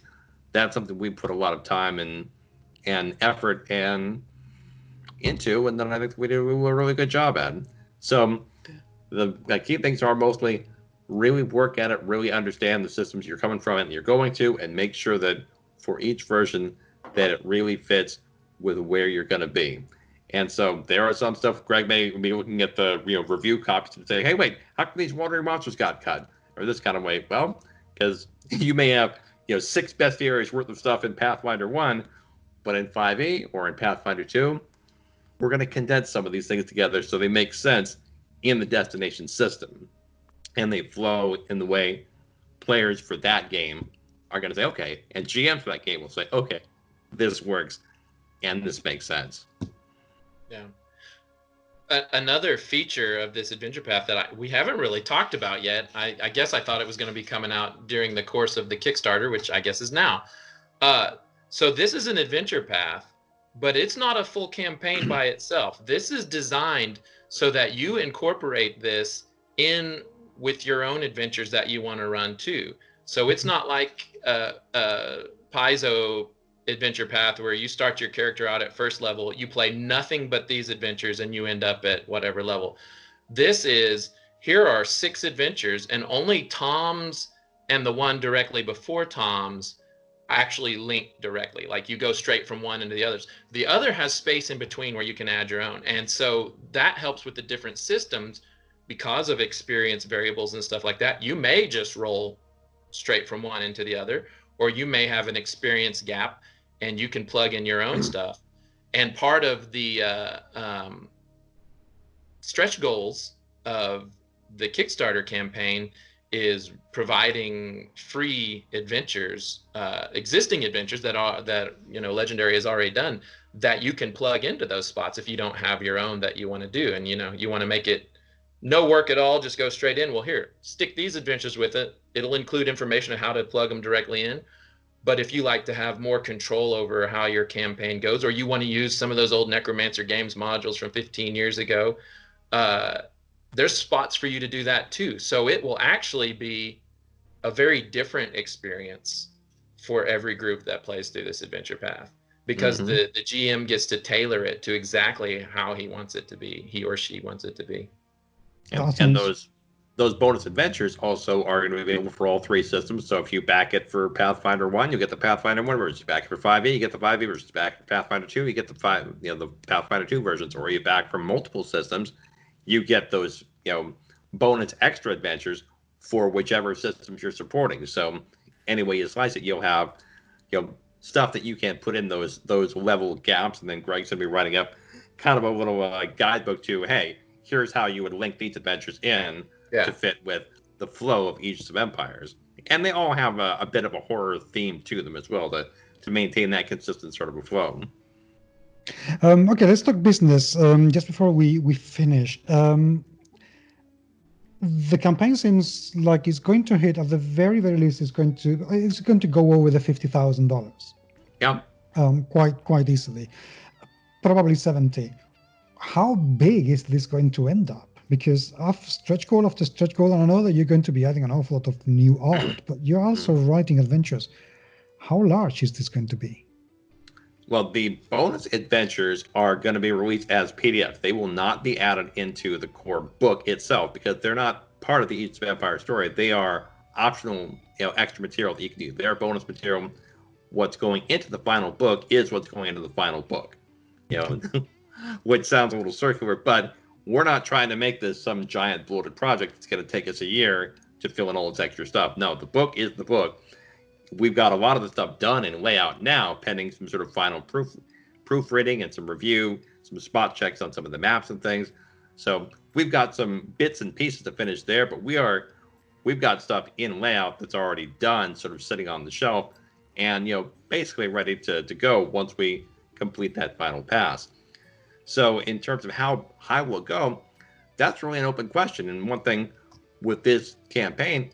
Speaker 2: that's something we put a lot of time and effort and into, and then I think we did a really good job at. So the key things are mostly really work at it, really understand the systems you're coming from and you're going to, and make sure that for each version that it really fits with where you're going to be. And so there are some stuff Greg may be looking at the review copies and say, hey, wait, how come these wandering monsters got cut? Or this kind of way. Well, because you may have 6 bestiaries worth of stuff in Pathfinder 1, but in 5e or in Pathfinder 2, we're going to condense some of these things together so they make sense in the destination system. And they flow in the way players for that game are going to say, okay, and GMs for that game will say, okay, this works and this makes sense.
Speaker 3: Yeah. Another feature of this adventure path that we haven't really talked about yet, I guess I thought it was going to be coming out during the course of the Kickstarter, which I guess is now. So this is an adventure path, but it's not a full campaign by itself. This is designed so that you incorporate this in with your own adventures that you want to run too. So it's not like a paizo adventure path where you start your character out at first level, you play nothing but these adventures, and you end up at whatever level. This is, here are 6 adventures, and only Tom's and the one directly before Tom's actually link directly. Like you go straight from one into the others. The other has space in between where you can add your own. And so that helps with the different systems because of experience variables and stuff like that. You may just roll straight from one into the other, or you may have an experience gap and you can plug in your own stuff. And part of the stretch goals of the Kickstarter campaign is providing free adventures, existing adventures that Legendary has already done, that you can plug into those spots if you don't have your own that you want to do. And you want to make it no work at all, just go straight in. Well, here, stick these adventures with it. It'll include information on how to plug them directly in. But if you like to have more control over how your campaign goes, or you want to use some of those old Necromancer Games modules from 15 years ago, there's spots for you to do that too. So it will actually be a very different experience for every group that plays through this adventure path, because the GM gets to tailor it to exactly how he wants it to be, he or she wants it to be.
Speaker 2: And those bonus adventures also are going to be available for all 3 systems. So if you back it for Pathfinder 1, you get the Pathfinder 1 version. You back it for 5e, you get the 5e versions. Back for Pathfinder 2, you get the the Pathfinder 2 versions. Or you back from multiple systems, you get those bonus extra adventures for whichever systems you're supporting. So any way you slice it, you'll have stuff that you can put in those level gaps, and then Greg's going to be writing up kind of a little guidebook to, hey, here's how you would link these adventures in to fit with the flow of each of Empires. And they all have a bit of a horror theme to them as well to maintain that consistent sort of a flow.
Speaker 1: Okay, let's talk business. Just before we finish, the campaign seems like it's going to hit, at the very least, it's going to go over the $50,000.
Speaker 2: Yeah.
Speaker 1: Quite easily, probably 70. How big is this going to end up? Because after stretch goal after stretch goal, and I know that you're going to be adding an awful lot of new art, but you're also writing adventures. How large is this going to be?
Speaker 2: Well, the bonus adventures are going to be released as PDFs. They will not be added into the core book itself because they're not part of the Each Vampire story. They are optional, extra material that you can use. They're bonus material. What's going into the final book is what's going into the final book. Which sounds a little circular, but we're not trying to make this some giant bloated project that's going to take us a year to fill in all this extra stuff. No, the book is the book. We've got a lot of the stuff done in layout now, pending some sort of final proofreading and some review, some spot checks on some of the maps and things. So we've got some bits and pieces to finish there, but we've got stuff in layout that's already done, sort of sitting on the shelf, and basically ready to go once we complete that final pass. So in terms of how high we'll go, that's really an open question. And one thing with this campaign,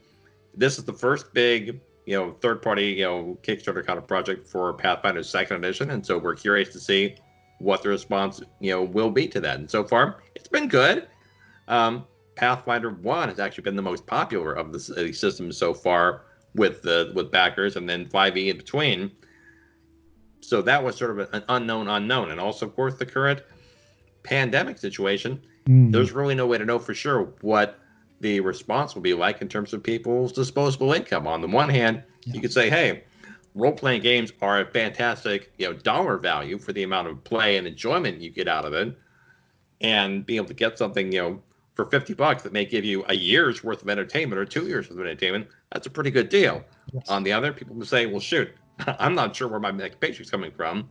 Speaker 2: this is the first big, third-party, Kickstarter kind of project for Pathfinder's 2nd edition. And so we're curious to see what the response, will be to that. And so far, it's been good. Pathfinder 1 has actually been the most popular of the systems so far with backers, and then 5e in between. So that was sort of an unknown. And also, of course, the current pandemic situation,
Speaker 1: Mm.
Speaker 2: there's really no way to know for sure what the response will be like in terms of people's disposable income. On the one hand, you could say, hey, role-playing games are a fantastic, dollar value for the amount of play and enjoyment you get out of it, and being able to get something, for $50 that may give you a year's worth of entertainment or 2 years worth of entertainment. That's a pretty good deal.
Speaker 1: Yes.
Speaker 2: On the other, people will say, well, shoot, I'm not sure where my next paycheck's coming from,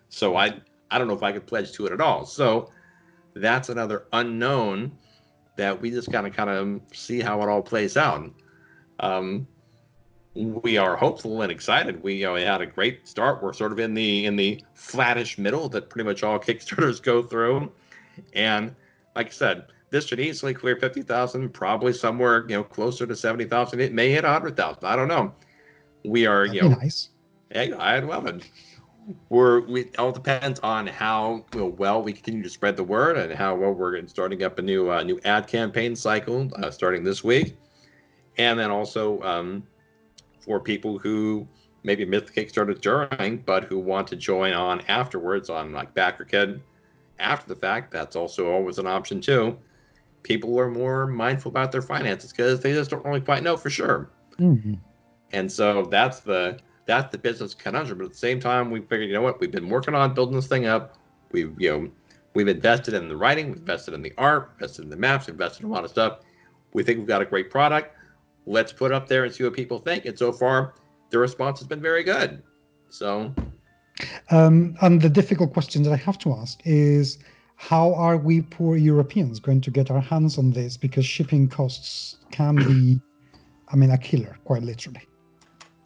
Speaker 2: so I don't know if I could pledge to it at all. So that's another unknown that we just gotta kind of see how it all plays out. We are hopeful and excited. We had a great start. We're sort of in the flattish middle that pretty much all Kickstarters go through, and like I said, this should easily clear 50,000, probably somewhere closer to 70,000. It may hit 100,000. I don't know. We are
Speaker 1: That'd be nice.
Speaker 2: I'd love it. It all depends on how well we continue to spread the word and how well we're starting up a new ad campaign cycle starting this week, and then also for people who maybe missed the Kickstarter during but who want to join on afterwards on like BackerKit after the fact. That's also always an option too. People are more mindful about their finances because they just don't really quite know for sure.
Speaker 1: Mm-hmm.
Speaker 2: And so that's the business conundrum. But at the same time, we figured, you know what, we've been working on building this thing up. We've invested in the writing, we've invested in the art, invested in the maps, invested in a lot of stuff. We think we've got a great product. Let's put it up there and see what people think. And so far, the response has been very good. So,
Speaker 1: and the difficult question that I have to ask is, how are we poor Europeans going to get our hands on this? Because shipping costs can be, a killer, quite literally.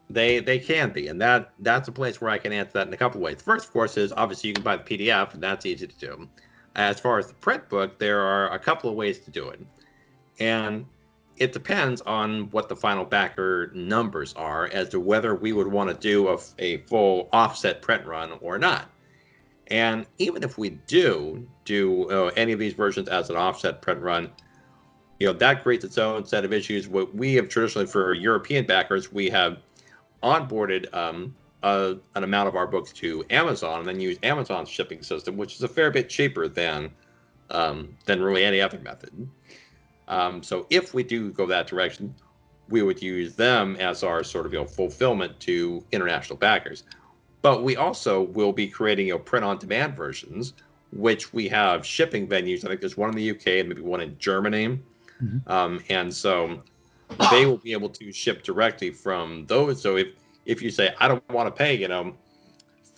Speaker 2: They can be, and that's a place where I can answer that in a couple of ways. First, of course, is obviously you can buy the PDF, and that's easy to do. As far as the print book, there are a couple of ways to do it, and it depends on what the final backer numbers are as to whether we would want to do a full offset print run or not. And even if we do any of these versions as an offset print run, that creates its own set of issues. What we have traditionally for European backers, we have onboarded an amount of our books to Amazon and then use Amazon's shipping system, which is a fair bit cheaper than really any other method. So if we do go that direction, we would use them as our sort of fulfillment to international backers. But we also will be creating print-on-demand versions, which we have shipping venues. I think there's one in the UK and maybe one in Germany. Mm-hmm. And so they will be able to ship directly from those. So if you say, I don't want to pay, $50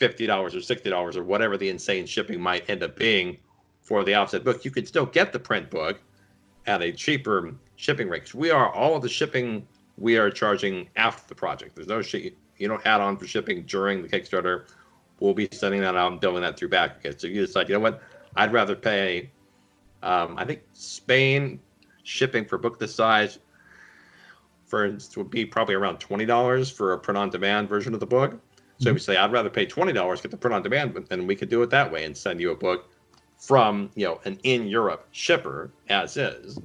Speaker 2: or $60 or whatever the insane shipping might end up being for the offset book, you could still get the print book at a cheaper shipping rate. All of the shipping we are charging after the project. There's no add on for shipping during the Kickstarter. We'll be sending that out and billing that through BackerKit. So you decide, what, I'd rather pay, I think Spain shipping for a book this size, for instance, would be probably around $20 for a print-on-demand version of the book. So if you say, I'd rather pay $20, get the print-on-demand, then we could do it that way and send you a book from, an in-Europe shipper as is.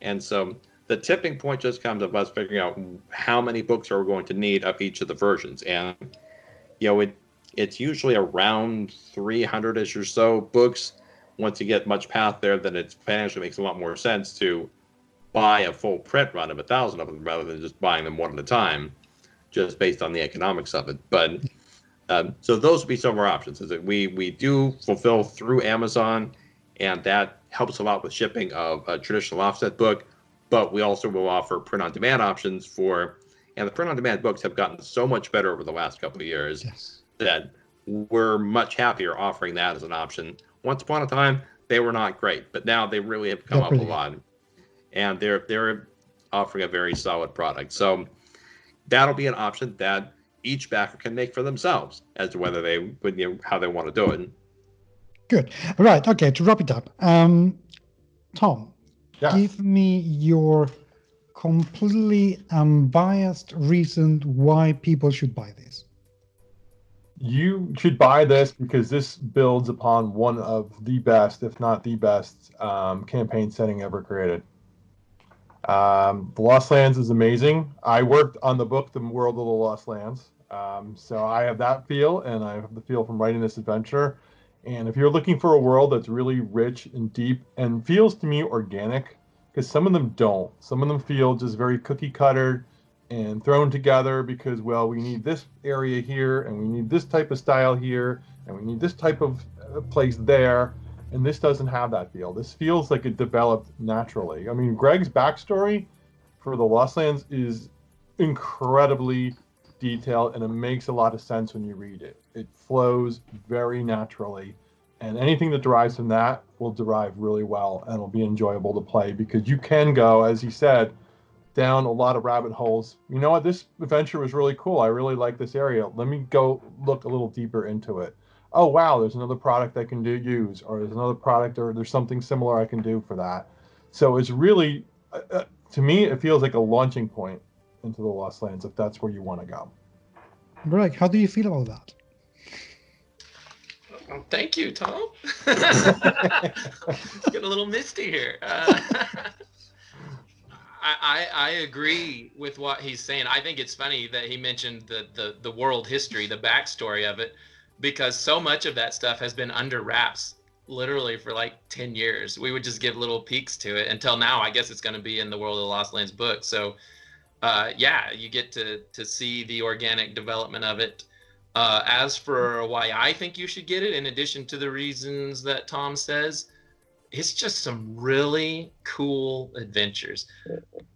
Speaker 2: And so the tipping point just comes of us figuring out how many books are we going to need of each of the versions. And, it's usually around 300-ish or so books. Once you get much past there, then it financially makes a lot more sense to buy a full print run of 1,000 of them rather than just buying them one at a time, just based on the economics of it. But so those would be some of our options. Is that we do fulfill through Amazon, and that helps a lot with shipping of a traditional offset book. But we also will offer print-on-demand options and the print-on-demand books have gotten so much better over the last couple of years. Yes. That we're much happier offering that as an option. Once upon a time, they were not great, but now they really have come up a lot, and they're offering a very solid product. So that'll be an option that each backer can make for themselves as to whether they would, how they want to do it.
Speaker 1: Good. All right. Okay. To wrap it up, Tom,
Speaker 4: yes.
Speaker 1: Give me your completely unbiased reason why people should buy this.
Speaker 4: You should buy this because this builds upon one of the best, if not the best, campaign setting ever created. The Lost Lands is amazing. I worked on the book, The World of the Lost Lands. So I have that feel, and I have the feel from writing this adventure. And if you're looking for a world that's really rich and deep and feels to me organic, because some of them don't. Some of them feel just very cookie cutter and thrown together because, well, we need this area here and we need this type of style here and we need this type of place there. And this doesn't have that feel. This feels like it developed naturally. I mean, Greg's backstory for the Lost Lands is incredibly detailed, and it makes a lot of sense when you read it. It flows very naturally, and anything that derives from that will derive really well and will be enjoyable to play because you can go, as he said, down a lot of rabbit holes. You know what? This adventure was really cool. I really like this area. Let me go look a little deeper into it. Oh, wow, there's another product I can use, or there's another product, or there's something similar I can do for that. So it's really, to me, it feels like a launching point into the Lost Lands if that's where you want to go.
Speaker 1: Greg, how do you feel about that?
Speaker 3: Oh, thank you, Tom. Getting a little misty here. I agree with what he's saying. I think it's funny that he mentioned the world history, the backstory of it, because so much of that stuff has been under wraps literally for like 10 years. We would just give little peeks to it until now. I guess it's going to be in the World of the Lost Lands book. So yeah, you get to see the organic development of it. As for why I think you should get it, in addition to the reasons that Tom says, it's just some really cool adventures.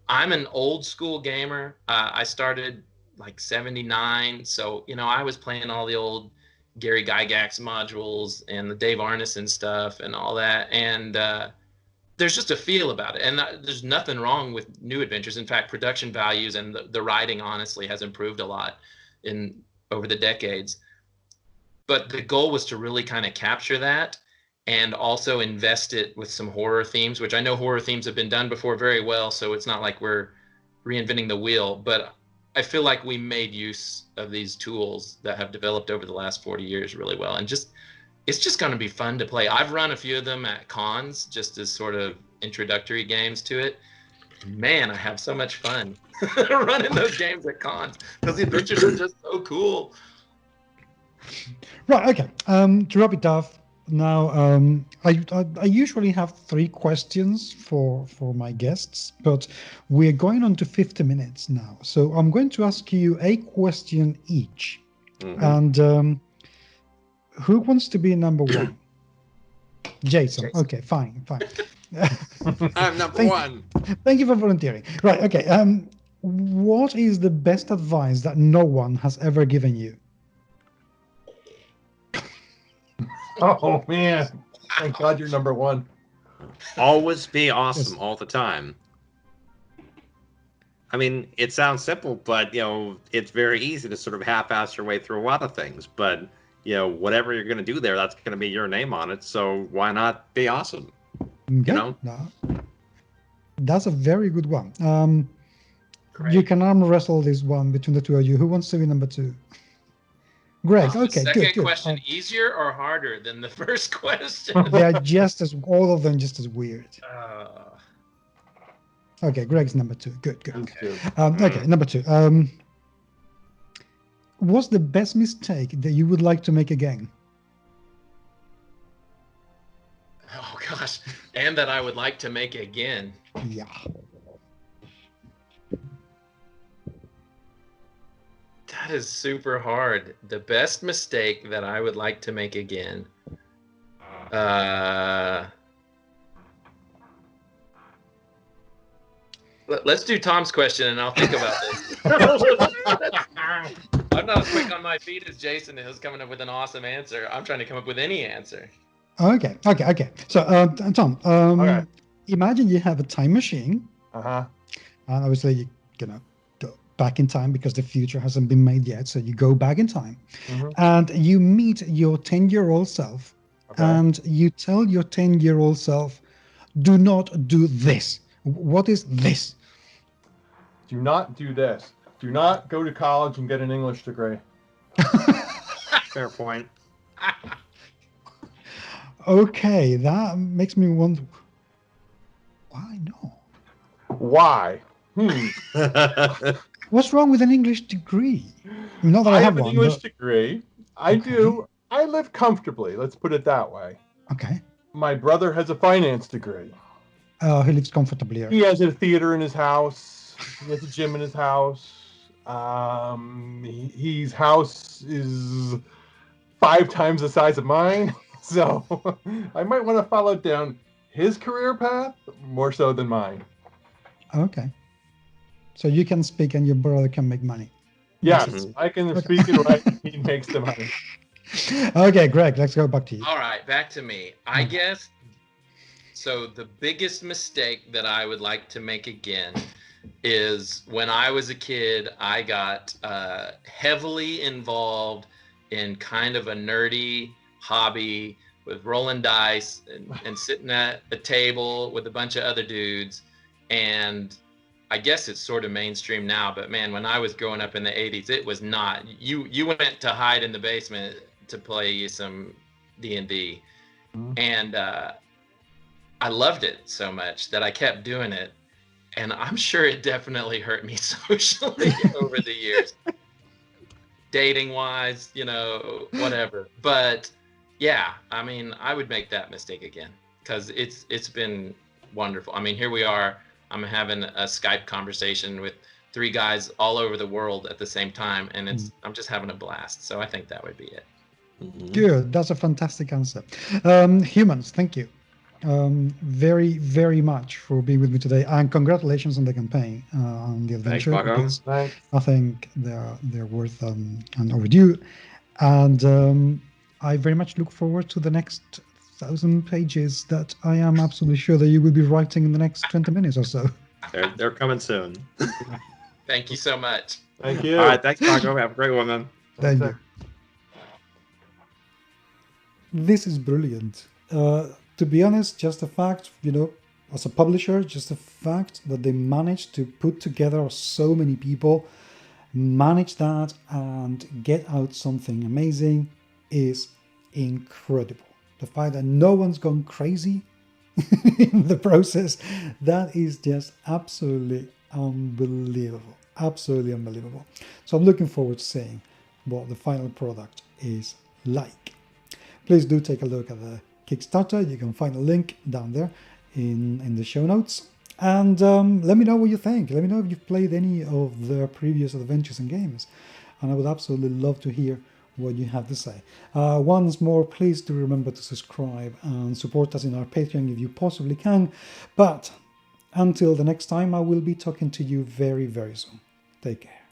Speaker 3: I'm an old school gamer. I started like 79. So, you know, I was playing all the old Gary Gygax modules and the Dave Arneson stuff and all that. And there's just a feel about it. And there's nothing wrong with new adventures. In fact, production values and the writing, honestly, has improved a lot over the decades. But the goal was to really kind of capture that and also invest it with some horror themes, which I know horror themes have been done before very well. So it's not like we're reinventing the wheel. But I feel like we made use of these tools that have developed over the last 40 years really well. And it's just going to be fun to play. I've run a few of them at cons just as sort of introductory games to it. Man, I have so much fun running those games at cons because the adventures are just so cool.
Speaker 1: Right, okay. To wrap it up, now I usually have 3 questions for my guests, but we're going on to 50 minutes now. So I'm going to ask you a question each. Mm-hmm. And who wants to be number 1? Jason. Okay, fine.
Speaker 2: I'm number 1.
Speaker 1: Thank you for volunteering. Right, okay. What is the best advice that no one has ever given you?
Speaker 4: Oh, man. Thank God you're number 1.
Speaker 2: Always be awesome all the time. I mean, it sounds simple, but, you know, it's very easy to sort of half-ass your way through a lot of things. But, you know, whatever you're going to do there, that's going to be your name on it. So why not be awesome?
Speaker 1: Okay.
Speaker 2: You know?
Speaker 1: No. That's a very good one. You can arm wrestle this one between the two of you. Who wants to be number 2? Greg, okay,
Speaker 3: the
Speaker 1: good.
Speaker 3: second question easier or harder than the first question?
Speaker 1: They are all of them just as weird. Okay, Greg's number 2. Good. Okay, number 2. What's the best mistake that you would like to make again?
Speaker 3: Oh, gosh. And that I would like to make again.
Speaker 1: Yeah.
Speaker 3: That is super hard. The best mistake that I would like to make again. Let's do Tom's question and I'll think about this. I'm not as quick on my feet as Jason is coming up with an awesome answer. I'm trying to come up with any answer.
Speaker 1: Okay. So, Tom,
Speaker 4: okay.
Speaker 1: Imagine you have a time machine.
Speaker 4: And
Speaker 1: obviously, you're going to go back in time because the future hasn't been made yet. So you go back in time and you meet your 10-year-old self and you tell your 10-year-old self, do not do this. What is this?
Speaker 4: Do not do this. Do not go to college and get an English degree.
Speaker 2: Fair point.
Speaker 1: Okay, that makes me wonder. Why no?
Speaker 4: Why?
Speaker 1: What's wrong with an English degree? Not that I have
Speaker 4: an
Speaker 1: one,
Speaker 4: English degree. I do. I live comfortably. Let's put it that way.
Speaker 1: Okay.
Speaker 4: My brother has a finance degree.
Speaker 1: He lives comfortably here.
Speaker 4: He has a theater in his house. He has a gym in his house. His house is 5 times the size of mine. So I might want to follow down his career path more so than mine.
Speaker 1: Okay. So you can speak and your brother can make money.
Speaker 4: Yes, I can speak it right. He makes the money.
Speaker 1: Okay, Greg, let's go back to you.
Speaker 3: All right, back to me. I guess, so the biggest mistake that I would like to make again is when I was a kid, I got heavily involved in kind of a nerdy hobby with rolling dice and sitting at a table with a bunch of other dudes. And I guess it's sort of mainstream now, but man, when I was growing up in the 80s, it was not. You went to hide in the basement to play some D&D. And I loved it so much that I kept doing it. And I'm sure it definitely hurt me socially over the years. Dating wise, whatever. But yeah, I mean, I would make that mistake again because it's been wonderful. I mean, here we are. I'm having a Skype conversation with 3 guys all over the world at the same time, and I'm just having a blast. So I think that would be it.
Speaker 1: Good. That's a fantastic answer. Humans, thank you very, very much for being with me today, and congratulations on the campaign, on the adventure.
Speaker 4: Thanks.
Speaker 1: I think they're worth and overdue, and I very much look forward to the next 1,000 pages that I am absolutely sure that you will be writing in the next 20 minutes or so.
Speaker 2: They're coming soon.
Speaker 3: Thank you so much.
Speaker 4: Thank you.
Speaker 2: All right, thanks, Paco. Have a great one, man.
Speaker 1: Thank you. This is brilliant. To be honest, just the fact, as a publisher, just the fact that they managed to put together so many people, manage that and get out something amazing is incredible. The fact that no one's gone crazy in the process, that is just absolutely unbelievable. Absolutely unbelievable. So I'm looking forward to seeing what the final product is like. Please do take a look at the Kickstarter. You can find a link down there in the show notes. And let me know what you think. Let me know if you've played any of their previous adventures and games. And I would absolutely love to hear what you have to say. Once more, please do remember to subscribe and support us in our Patreon if you possibly can. But until the next time, I will be talking to you very, very soon. Take care.